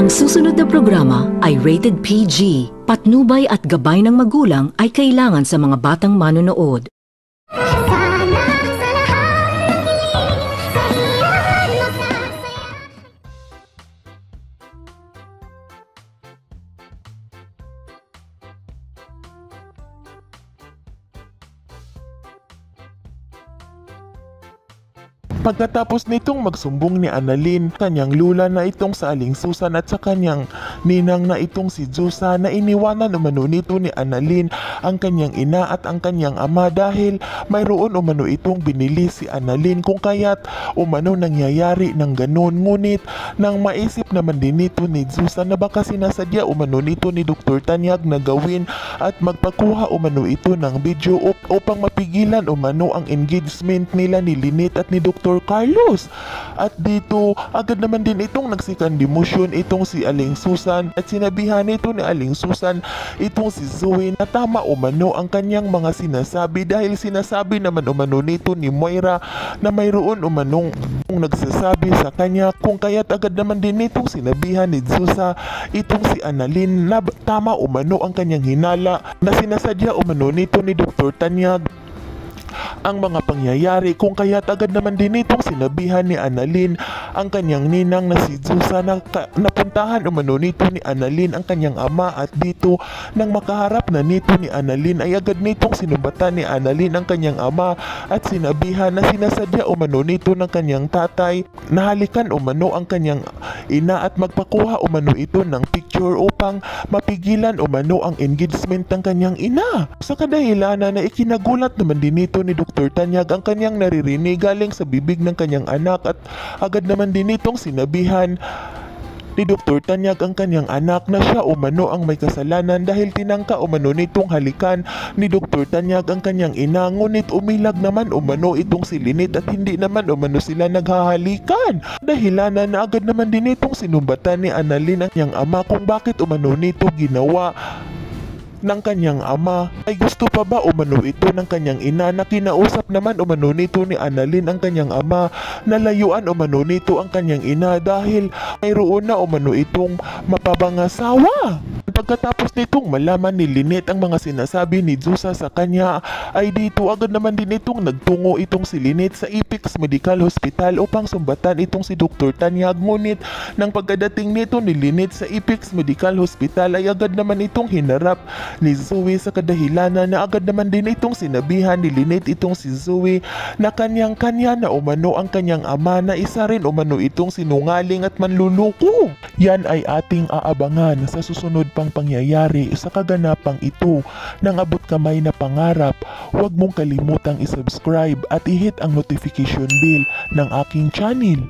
Ang susunod na programa ay rated PG. Patnubay at gabay ng magulang ay kailangan sa mga batang manonood. Pagkatapos nitong magsumbong ni Annalyn, kanyang lula na itong sa Aling Susan at sa kanyang ninang na itong si Jusa na iniwanan umano nito ni Annalyn ang kanyang ina at ang kanyang ama dahil mayroon umano itong binili si Annalyn kung kaya't umano nangyayari ng ganun. Ngunit nang maisip naman din nito ni Jusa na baka sinasadya umano nito ni Dr. Tanyag na gawin at magpakuha umano ito ng video upang mapigilan umano ang engagement nila ni Lynette at ni Dr. Carlos. At dito agad naman din itong nagsikan demotion itong si Aling Susan at sinabihan nito ni Aling Susan itong si Zoe na tama umano ang kanyang mga sinasabi dahil sinasabi naman umano nito ni Moira na mayroon umanong nagsasabi sa kanya kung kaya't agad naman din itong sinabihan ni Jusa itong si Annalyn na tama umano ang kanyang hinala na sinasadya umano nito ni Dr. Tanyag ang mga pangyayari kung kaya't agad naman din itong sinabihan ni Annalyn ang kanyang ninang na si Jusa na napuntahan umano nito ni Annalyn ang kanyang ama at dito nang makaharap na nito ni Annalyn ay agad nitong sinumbatan ni Annalyn ang kanyang ama at sinabihan na sinasadya umano nito ng kanyang tatay na halikan umano ang kanyang ina at magpakuha umano ito ng picture upang mapigilan umano ang engagement ng kanyang ina. Sa kadahilanan na ikinagulat naman din nito ni Dr. Tanyag ang kanyang naririnig galing sa bibig ng kanyang anak at agad naman din itong sinabihan ni Dr. Tanyag ang kanyang anak na siya umano ang may kasalanan dahil tinangka umano nitong halikan ni Dr. Tanyag ang kanyang ina. Ngunit umilag naman umano itong si Lynette at hindi naman umano sila naghahalikan. Dahilanan na agad naman din itong sinumbatan ni Annalyn ang kanyang ama kung bakit umano nito ginawa ng kanyang ama. Ay gusto pa ba umano ito ng kanyang ina na kinausap naman umano nito ni Annalyn ang kanyang ama na layuan umano nito ang kanyang ina dahil mayroon na umano itong mapabangasawa. Pagkatapos nitong malaman ni Lynette ang mga sinasabi ni Jusa sa kanya ay dito agad naman din itong nagtungo itong si Lynette sa Apex Medical Hospital upang sumbatan itong si Dr. Tanyag. Ngunit nang pagkadating nito ni Lynette sa Apex Medical Hospital ay agad naman itong hinarap ni Zoe sa kadahilanan na agad naman din itong sinabihan ni Lynette itong si Zoe na kanyang-kanya na umano ang kanyang ama na isa rin umano itong sinungaling at manluloko. Yan ay ating aabangan sa susunod pang pangyayari sa kaganapang ito. Nang abot kamay na pangarap, huwag mong kalimutang isubscribe at i-hit ang notification bell ng aking channel.